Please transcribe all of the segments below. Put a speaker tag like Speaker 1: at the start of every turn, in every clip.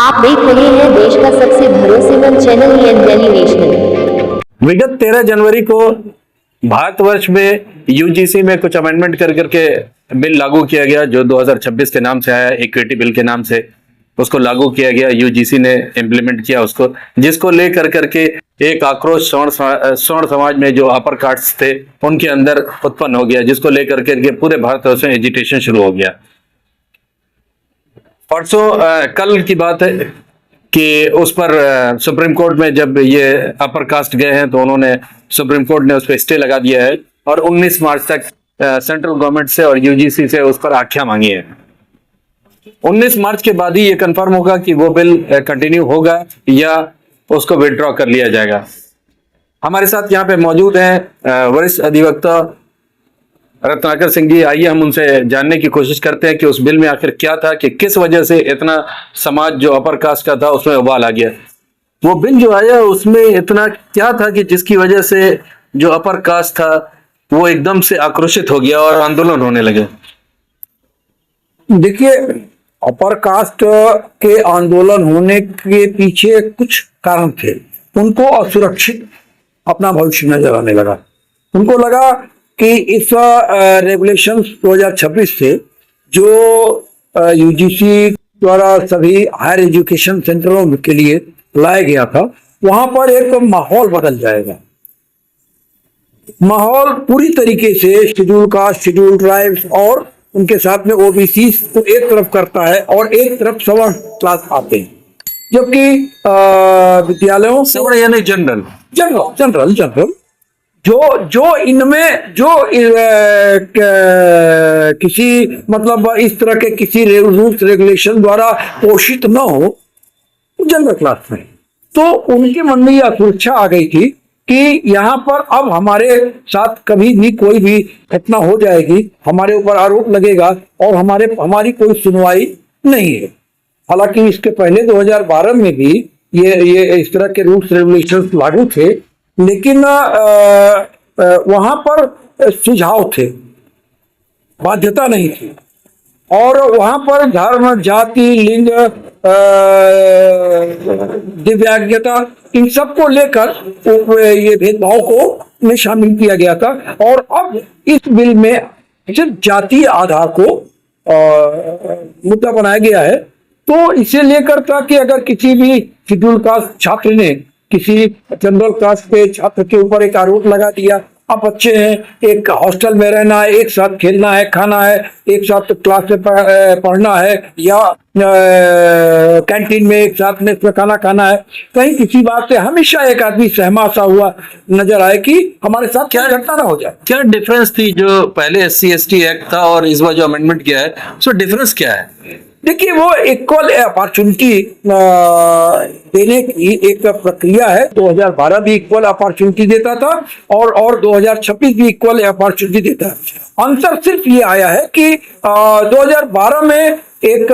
Speaker 1: आप देख रहे हैं देश का सबसे भरोसेमंद चैनल दिल्ली नेशनल।
Speaker 2: विगत 13 जनवरी को भारतवर्ष में यूजीसी में कुछ अमेंडमेंट कर करके बिल लागू किया गया, जो 2026 के नाम से आया, इक्विटी बिल के नाम से उसको लागू किया गया। यूजीसी ने इम्प्लीमेंट किया उसको, जिसको लेकर करके एक आक्रोश सवर्ण समाज में जो अपर कास्ट थे उनके अंदर उत्पन्न हो गया, जिसको लेकर के पूरे भारतवर्ष में एजिटेशन शुरू हो गया। परसों कल की बात है कि उस पर सुप्रीम कोर्ट में जब ये अपर कास्ट गए हैं तो उन्होंने सुप्रीम कोर्ट ने उस पर स्टे लगा दिया है और 19 मार्च तक सेंट्रल गवर्नमेंट से और यूजीसी से उस पर आख्या मांगी है। 19 मार्च के बाद ही ये कंफर्म होगा कि वो बिल कंटिन्यू होगा या उसको विड्रॉ कर लिया जाएगा। हमारे साथ यहाँ पे मौजूद हैं वरिष्ठ अधिवक्ता रत्नाकर सिंह जी। आइए हम उनसे जानने की कोशिश करते हैं कि उस बिल में आखिर क्या था, कि किस वजह से इतना समाज जो अपर कास्ट का था उसमें उबाल आ गया। वो बिल जो आया उसमें इतना क्या था कि जिसकी वजह से जो अपर कास्ट था वो एकदम से आक्रोशित हो गया और आंदोलन होने लगे।
Speaker 3: देखिए, अपर कास्ट के आंदोलन होने के पीछे कुछ कारण थे। उनको असुरक्षित अपना भविष्य नजर आने लगा। उनको लगा कि इस रेगुलेशंस 2026 से जो यूजीसी द्वारा सभी हायर एजुकेशन सेंटरों के लिए लाया गया था, वहां पर एक माहौल बदल जाएगा। माहौल पूरी तरीके से शेड्यूल कास्ट, शेड्यूल ट्राइब्स और उनके साथ में ओबीसी को एक तरफ करता है और एक तरफ सवर्ण क्लास आते हैं, जबकि विद्यालयों
Speaker 2: सवर्ण यानी जनरल
Speaker 3: जो इनमें जो किसी मतलब इस तरह के किसी रूल्स रेगुलेशन द्वारा पोषित न हो, जनरल क्लास में, तो उनके मन में यह असुरक्षा आ गई थी कि यहाँ पर अब हमारे साथ कभी भी कोई भी घटना हो जाएगी, हमारे ऊपर आरोप लगेगा और हमारी कोई सुनवाई नहीं है। हालांकि इसके पहले 2012 में भी ये इस तरह के रूल्स रेगुलेशंस लागू थे, लेकिन वहां पर सुझाव थे, बाध्यता नहीं थी। और वहां पर धर्म, जाति, लिंग, दिव्यांगता, इन सबको लेकर ये भेदभाव को में शामिल किया गया था। और अब इस बिल में सिर्फ जातीय आधार को मुद्दा बनाया गया है। तो इसे लेकर था कि अगर किसी भी शेड्यूल कास्ट छात्र ने किसी जनरल कास्ट के छात्र के ऊपर एक आरोप लगा दिया, अब बच्चे हैं, एक हॉस्टल में रहना है, एक साथ खेलना है, खाना है, एक साथ क्लास में पढ़ना है, या कैंटीन में एक साथ में खाना खाना है, कहीं किसी बात से हमेशा एक आदमी सहमा सा हुआ नजर आए कि हमारे साथ क्या घटना ना हो जाए।
Speaker 2: क्या डिफरेंस थी जो पहले SC/ST एक्ट था और इस बार जो अमेंडमेंट किया है, सो डिफरेंस क्या है?
Speaker 3: देखिए, वो इक्वल अपॉर्चुनिटी देने की एक प्रक्रिया है। 2012 भी इक्वल अपॉर्चुनिटी देता था और 2026 भी इक्वल अपॉर्चुनिटी देता है। अंतर सिर्फ ये आया है कि 2012 में एक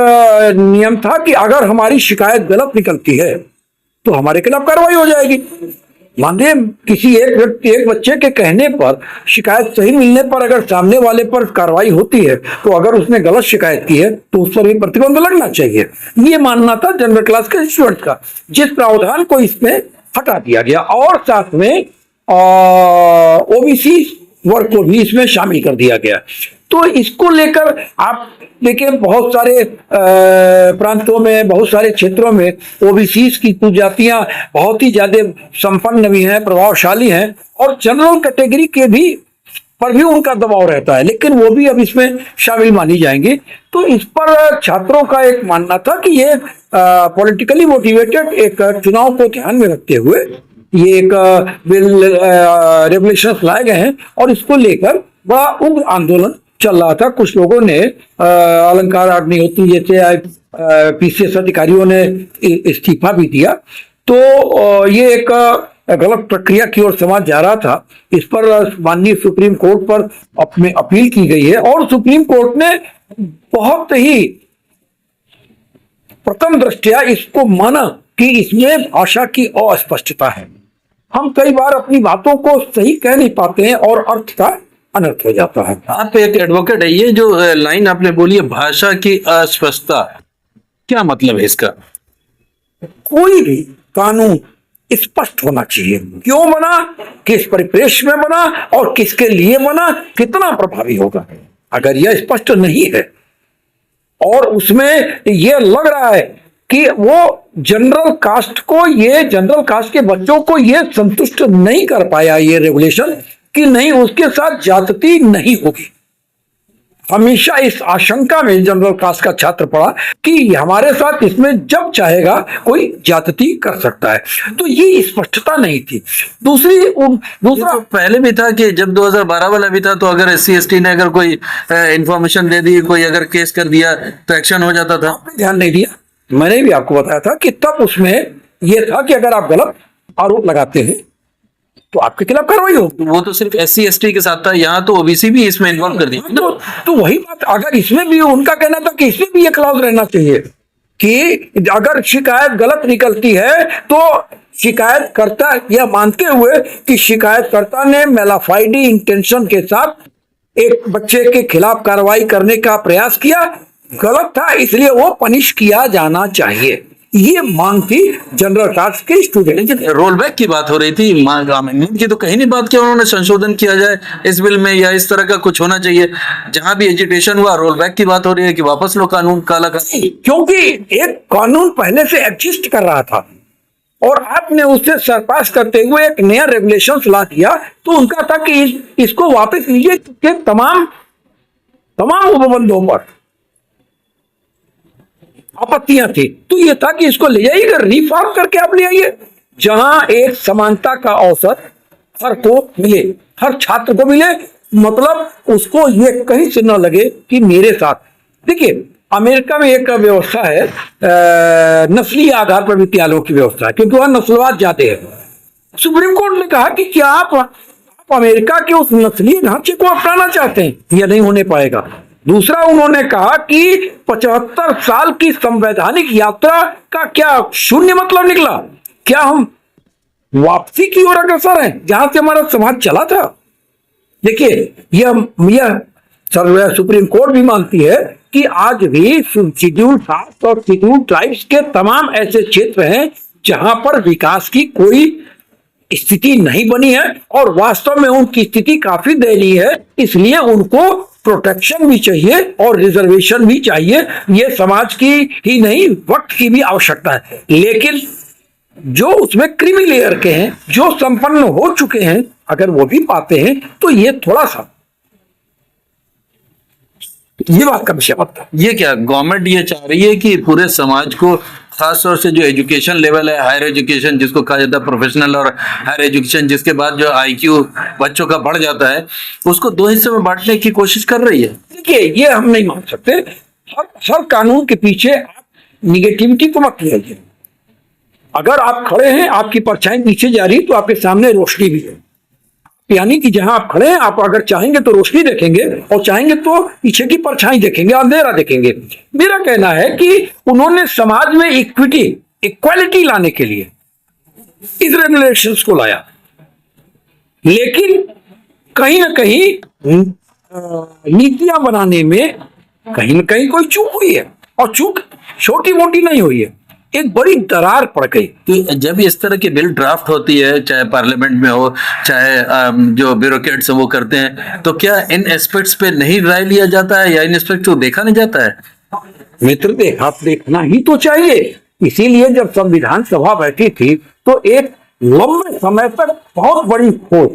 Speaker 3: नियम था कि अगर हमारी शिकायत गलत निकलती है तो हमारे खिलाफ कार्रवाई हो जाएगी। मानिए किसी एक बच्चे के कहने पर, शिकायत सही मिलने पर अगर सामने वाले पर कार्रवाई होती है, तो अगर उसने गलत शिकायत की है तो उस पर भी प्रतिबंध लगना चाहिए। ये मानना था जनरल क्लास के स्टूडेंट का, जिस प्रावधान को इसमें हटा दिया गया और साथ में ओबीसी वर्ग को भी इसमें शामिल कर दिया गया। तो इसको लेकर आप देखिए, बहुत सारे प्रांतों में, बहुत सारे क्षेत्रों में ओबीसी की कुजातियां बहुत ही ज्यादा संपन्न भी हैं, प्रभावशाली हैं, और जनरल कैटेगरी के भी पर भी उनका दबाव रहता है, लेकिन वो भी अब इसमें शामिल मानी जाएंगी। तो इस पर छात्रों का एक मानना था कि ये पॉलिटिकली मोटिवेटेड एक चुनाव को ध्यान में रखते हुए ये एक बिल रेगुलेशंस लाए गए हैं और इसको लेकर बड़ा उग्र आंदोलन चल रहा था। कुछ लोगों ने अलंकार अग्निहोत्री जैसे PCS अधिकारियों ने इस्तीफा भी दिया। तो ये एक गलत प्रक्रिया की ओर समाज जा रहा था। इस पर माननीय सुप्रीम कोर्ट पर अपने अपील की गई है और सुप्रीम कोर्ट ने बहुत ही प्रथम दृष्टया इसको माना कि इसमें भाषा की अस्पष्टता है। हम कई बार अपनी बातों को सही कह नहीं पाते हैं और अर्थ का अनर्थ हो जाता है।
Speaker 2: आप एक एडवोकेट है, ये जो लाइन आपने बोली है भाषा की अस्पष्टता, क्या मतलब है इसका?
Speaker 3: कोई भी कानून स्पष्ट होना चाहिए, क्यों बना, किस परिप्रेक्ष्य में बना और किसके लिए बना, कितना प्रभावी होगा। अगर यह स्पष्ट नहीं है और उसमें यह लग रहा है कि वो जनरल कास्ट को, ये जनरल कास्ट के बच्चों को ये संतुष्ट नहीं कर पाया ये रेगुलेशन, कि नहीं उसके साथ ज्यादती नहीं होगी। हमेशा इस आशंका में जनरल कास्ट का छात्र पढ़ा कि हमारे साथ इसमें जब चाहेगा कोई ज्यादती कर सकता है, तो ये स्पष्टता नहीं थी। दूसरा
Speaker 2: तो पहले भी था कि जब 2012 वाला भी था, तो अगर SC/ST ने अगर कोई इंफॉर्मेशन दे दी, कोई अगर केस कर दिया तो एक्शन हो जाता था।
Speaker 3: आपने ध्यान नहीं दिया, मैंने भी आपको बताया था कि तब उसमें यह था कि अगर आप गलत आरोप लगाते हैं तो आपके खिलाफ कार्रवाई होगी।
Speaker 2: वो तो सिर्फ SC/ST के साथ था, यहाँ तो OBC भी इसमें इन्वॉल्व कर दिया।
Speaker 3: तो वही बात, अगर इसमें भी उनका कहना था कि इसमें भी ये क्लॉज रहना चाहिए कि अगर शिकायत गलत निकलती है तो शिकायतकर्ता यह मानते हुए कि शिकायतकर्ता ने मेलाफाइडी इंटेंशन के साथ एक बच्चे के खिलाफ कार्रवाई करने का प्रयास किया, गलत था, इसलिए वो पनिश किया जाना चाहिए। ये मांग थी जनरल कास्ट के स्टूडेंट।
Speaker 2: लेकिन रोल बैक की बात हो रही थी, अमेंडमेंट की तो कहीं नहीं बात किया उन्होंने, संशोधन किया जाए इस बिल में या इस तरह का कुछ होना चाहिए। जहां भी एजिटेशन हुआ रोल बैक की बात हो रही है कि वापस लो कानून, काला कानून।
Speaker 3: क्योंकि एक कानून पहले से एग्जिस्ट कर रहा था और आपने उससे सरपास करते हुए एक नया रेगुलेशन ला दिया, तो उनका था कि इसको वापस लीजिए के तमाम उपबंधों पर आपत्तियां थी। तो यह था कि इसको ले जाइए, रिफॉर्म करके आप ले आइए, जहां एक समानता का अवसर हर को मिले, हर छात्र को मिले, मतलब उसको ये कहीं से न लगे कि मेरे साथ। देखिए अमेरिका में एक व्यवस्था है, नस्ली आधार पर विद्यालयों की व्यवस्था है, क्योंकि वह नस्लवाद ज्यादा है। सुप्रीम कोर्ट ने कहा कि क्या आप अमेरिका के उस नस्लीय ढांचे को अपनाना चाहते हैं? यह नहीं होने पाएगा। दूसरा उन्होंने कहा कि 75 साल की संवैधानिक यात्रा का क्या शून्य मतलब निकला? क्या हम वापसी की ओर अग्रसर हैं जहां से हमारा समाज चला था? देखिए यह सुप्रीम कोर्ट भी मानती है कि आज भी शेड्यूल कास्ट और शेड्यूल ट्राइब्स के तमाम ऐसे क्षेत्र हैं जहां पर विकास की कोई स्थिति नहीं बनी है और वास्तव में उनकी स्थिति काफी दयनीय है। इसलिए उनको प्रोटेक्शन भी चाहिए और रिजर्वेशन भी चाहिए। ये समाज की ही नहीं, वक्त की भी आवश्यकता है। लेकिन जो उसमें क्रीमी लेयर के हैं, जो संपन्न हो चुके हैं, अगर वो भी पाते हैं तो ये थोड़ा सा, ये बात का विषय मत था।
Speaker 2: ये क्या गवर्नमेंट ये चाह रही है कि पूरे समाज को, खास तौर से जो एजुकेशन लेवल है, हायर एजुकेशन जिसको कहा जाता है, प्रोफेशनल और हायर एजुकेशन, जिसके बाद जो IQ बच्चों का बढ़ जाता है, उसको दो हिस्से में बांटने की कोशिश कर रही है।
Speaker 3: देखिए ये हम नहीं मान सकते। हर कानून के पीछे आप निगेटिविटी को मत लीजिए। अगर आप खड़े हैं, आपकी परछाई पीछे जा रही, तो आपके सामने रोशनी भी है। यानी कि जहां आप खड़े हैं, आप अगर चाहेंगे तो रोशनी देखेंगे और चाहेंगे तो पीछे की परछाई देखेंगे, अंधेरा देखेंगे। मेरा कहना है कि उन्होंने समाज में इक्वालिटी लाने के लिए इस रेगुलेशंस को लाया, लेकिन कहीं ना कहीं नीतियां बनाने में कहीं ना कहीं कोई चूक हुई है, और चूक छोटी मोटी नहीं हुई है, एक बड़ी दरार पड़ गई।
Speaker 2: तो जब इस तरह की बिल ड्राफ्ट होती है, चाहे पार्लियामेंट में हो, चाहे जो ब्यूरोक्रेट्स वो करते हैं, तो क्या इन एस्पेक्ट्स पे नहीं राय लिया जाता है या इन एस्पेक्ट्स को देखा नहीं जाता है?
Speaker 3: मित्र देखना ही तो चाहिए। इसीलिए जब संविधान सभा बैठी थी तो एक लंबे समय तक बहुत बड़ी खोज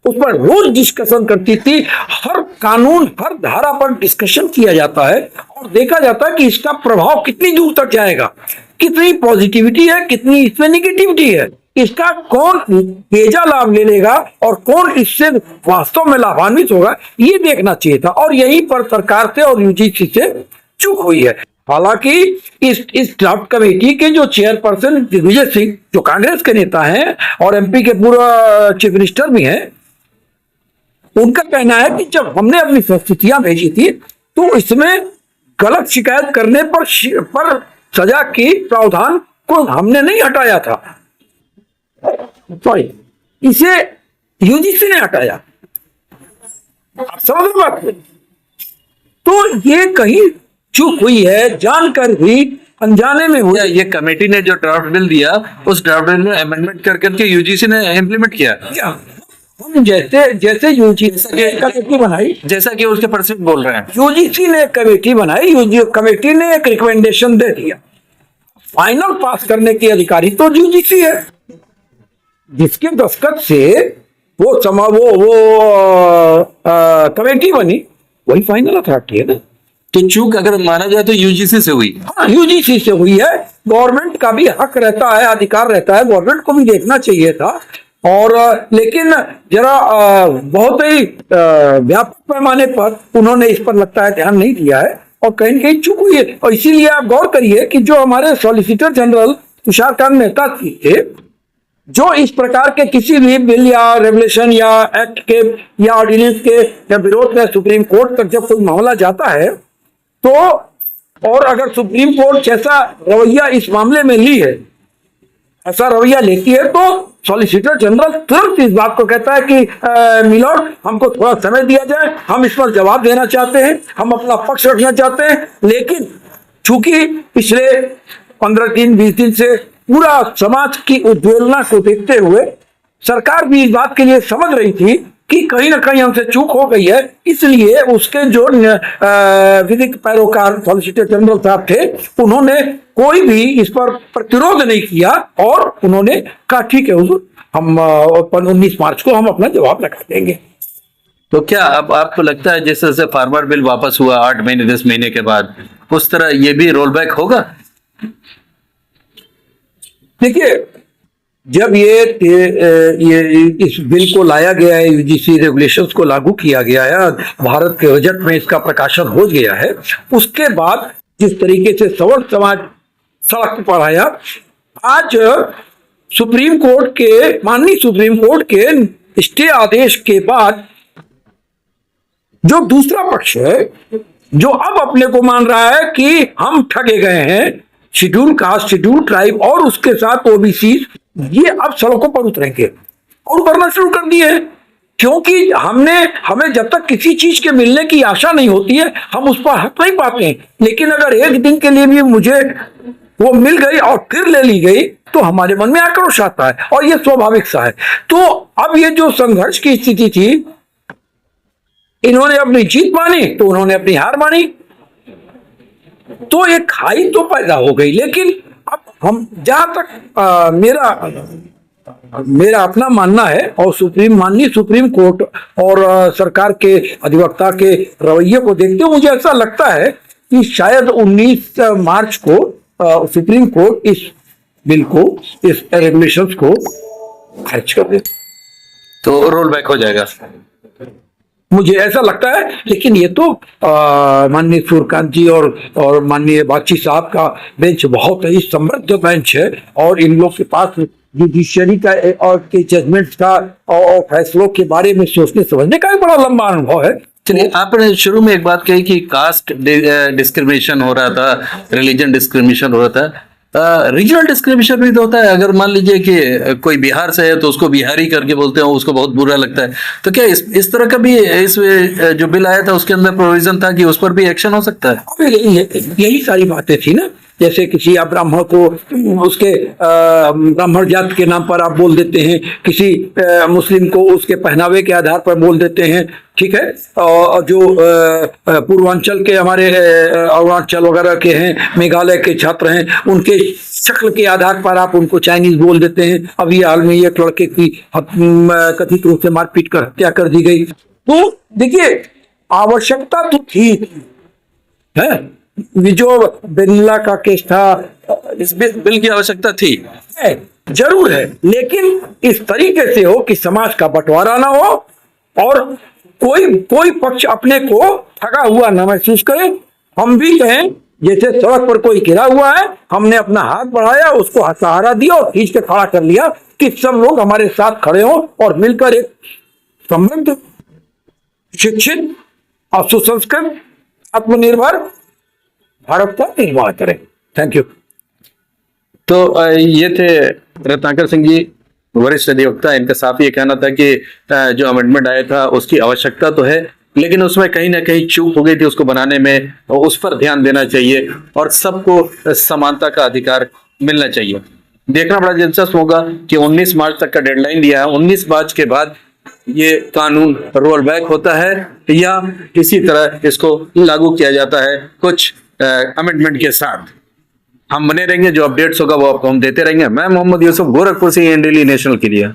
Speaker 3: उस पर रोज डिस्कशन करती थी। हर कानून, हर धारा पर डिस्कशन किया जाता है और देखा जाता है कि इसका प्रभाव कितनी दूर तक जाएगा, कितनी पॉजिटिविटी है, कितनी इसमें निगेटिविटी है, इसका कौन तेजा लाभ ले लेगा और कौन इससे वास्तव में लाभान्वित होगा, ये देखना चाहिए था। और यहीं पर सरकार से और UGC से चूक हुई है। हालांकि इस ड्राफ्ट कमेटी के जो चेयरपर्सन दिग्विजय सिंह, जो कांग्रेस के नेता हैं और MP के पूर्व चीफ मिनिस्टर भी हैं, उनका कहना है कि जब हमने अपनी प्रस्तुतियां भेजी थी तो इसमें गलत शिकायत करने पर सजा की प्रावधान को हमने नहीं हटाया था, सॉरी, इसे UGC ने हटाया। आप समझ रहे बात को? तो ये कहीं चूक हुई है, जानकर भी अनजाने में हुई।
Speaker 2: ये कमेटी ने जो ड्राफ्ट बिल दिया, उस ड्राफ्ट बिल में अमेंडमेंट कर करके यूजीसी ने इम्प्लीमेंट किया,
Speaker 3: हम जैसे यूजीसी कमेटी बनाई,
Speaker 2: जैसा कि उसके प्रेसिडेंट बोल रहे हैं।
Speaker 3: यूजीसी ने कमेटी बनाई, कमेटी ने एक रिकमेंडेशन दे दिया, फाइनल पास करने की अधिकारी तो यूजीसी है, जिसके दस्तखत से वो कमेटी बनी, वही फाइनल अथॉरिटी है ना।
Speaker 2: तो चूक अगर माना जाए तो यूजीसी से हुई।
Speaker 3: हाँ, यूजीसी से हुई है। गवर्नमेंट का भी हक रहता है, अधिकार रहता है, गवर्नमेंट को भी देखना चाहिए था। और लेकिन जरा बहुत ही व्यापक पैमाने पर उन्होंने इस पर लगता है ध्यान नहीं दिया है और कहीं न कहीं चूक हुई है। और इसीलिए आप गौर करिए कि जो हमारे सॉलिसिटर जनरल तुषारकांत मेहता थे, जो इस प्रकार के किसी भी बिल या रेगुलेशन या एक्ट के या ऑर्डिनेंस के विरोध में सुप्रीम कोर्ट तक जब कोई मामला जाता है, तो और अगर सुप्रीम कोर्ट जैसा रवैया इस मामले में ली है, ऐसा रवैया लेती है, तो सॉलिसिटर जनरल तुरंत इस बात को कहता है कि मिलॉर्ड, हमको थोड़ा समय दिया जाए, हम इस पर जवाब देना चाहते हैं, हम अपना पक्ष रखना चाहते हैं। लेकिन चूंकि पिछले 15 दिन 20 दिन से पूरा समाज की उद्वेलना को देखते हुए सरकार भी इस बात के लिए समझ रही थी कि कहीं ना कहीं हमसे चूक हो गई है, इसलिए उसके जो विधिक पैरोकार सॉलिसिटर जनरल साहब थे, उन्होंने कोई भी इस पर प्रतिरोध नहीं किया और उन्होंने कहा ठीक है हुजूर, हम 19 मार्च को हम अपना जवाब रखा देंगे।
Speaker 2: तो क्या अब आपको लगता है जैसे जैसे फार्मर बिल वापस हुआ 8 महीने 10 महीने के बाद, उस तरह ये भी रोल बैक होगा?
Speaker 3: देखिए, जब ये इस बिल को लाया गया है, यूजीसी रेगुलेशंस को लागू किया गया है, भारत के बजट में इसका प्रकाशन हो गया है, उसके बाद जिस तरीके से सवर्ण समाज सड़क पर आया, आज सुप्रीम कोर्ट के, माननीय सुप्रीम कोर्ट के स्टे आदेश के बाद जो दूसरा पक्ष है, जो अब अपने को मान रहा है कि हम ठगे गए हैं, शेड्यूल कास्ट, शेड्यूल ट्राइब और उसके साथ ओबीसी, ये अब सड़कों पर उतरेंगे और उतरना शुरू कर दिए हैं। क्योंकि हमें जब तक किसी चीज के मिलने की आशा नहीं होती है, हम उस पर हक नहीं पाते हैं। लेकिन अगर एक दिन के लिए भी मुझे वो मिल गई और फिर ले ली गई, तो हमारे मन में आक्रोश आता है और ये स्वाभाविक सा है। तो अब ये जो संघर्ष की स्थिति थी, इन्होंने अपनी जीत मानी तो उन्होंने अपनी हार मानी, तो एक खाई तो पैदा हो गई। लेकिन अब हम जहां तक मेरा अपना मानना है और माननीय सुप्रीम कोर्ट और सरकार के अधिवक्ता के रवैये को देखते हुए मुझे ऐसा लगता है कि शायद 19 मार्च को सुप्रीम कोर्ट इस बिल को, इस रेगुलेशंस को खारिज कर दे,
Speaker 2: तो रोल बैक हो जाएगा,
Speaker 3: मुझे ऐसा लगता है। लेकिन ये तो माननीय सूर्यकांत जी और माननीय बागची साहब का बेंच बहुत ही समृद्ध बेंच है और इन लोग के पास जुडिशियरी का और के जजमेंट्स का और फैसलों के बारे में सोचने समझने का भी बड़ा लंबा अनुभव है।
Speaker 2: चलिए, आपने शुरू में एक बात कही कि कास्ट डिस्क्रिमिनेशन हो रहा था, रिलीजन डिस्क्रिमिनेशन हो रहा था, रीजनल डिस्क्रिमिनेशन भी तो होता है। अगर मान लीजिए कि कोई बिहार से है तो उसको बिहारी करके बोलते हैं, उसको बहुत बुरा लगता है, तो क्या इस तरह का भी इस जो बिल आया था उसके अंदर प्रोविजन था कि उस पर भी एक्शन हो सकता है?
Speaker 3: यही सारी बातें थी ना, जैसे किसी आप ब्राह्मण को उसके ब्राह्मण जाति के नाम पर आप बोल देते हैं, किसी मुस्लिम को उसके पहनावे के आधार पर बोल देते हैं, ठीक है। और जो पूर्वांचल के हमारे अरुणाचल वगैरह के हैं, मेघालय के छात्र हैं, उनके शक्ल के आधार पर आप उनको चाइनीज बोल देते हैं। अभी हाल में एक लड़के की कथित रूप से मारपीट कर हत्या कर दी गई। तो देखिए, आवश्यकता तो थी है, जो बेनिला का केस था,
Speaker 2: इस बिल की आवश्यकता थी,
Speaker 3: जरूर है, लेकिन इस तरीके से हो कि समाज का बंटवारा ना हो और कोई पक्ष अपने को ठगा हुआ ना महसूस करे। हम भी कहें, जैसे सड़क पर कोई गिरा हुआ है, हमने अपना हाथ बढ़ाया, उसको सहारा दिया और खींच के खड़ा कर लिया कि सब लोग हमारे साथ खड़े हों और मिलकर एक समृद्ध, शिक्षित और सुसंस्कृत, आत्मनिर्भर भारत का निर्माण करें। Thank you.
Speaker 2: तो ये थे रत्नाकर सिंह जी, वरिष्ठ अधिवक्ता। इनका साफ ये कहना था कि जो अमेंडमेंट आया था उसकी आवश्यकता तो है, लेकिन उसमें कहीं ना कहीं चूक हो गई थी उसको बनाने में, और उस पर ध्यान देना चाहिए और सबको समानता का अधिकार मिलना चाहिए। देखना बड़ा दिलचस्प होगा कि 19 मार्च तक का डेडलाइन दिया है, 19 मार्च के बाद ये कानून रोल बैक होता है या इसी तरह इसको लागू किया जाता है कुछ अमेंडमेंट के साथ। हम बने रहेंगे, जो अपडेट्स होगा वो आपको हम देते रहेंगे। मैं मोहम्मद यूसुफ, गोरखपुर से, इंडिया डेली नेशनल के लिए।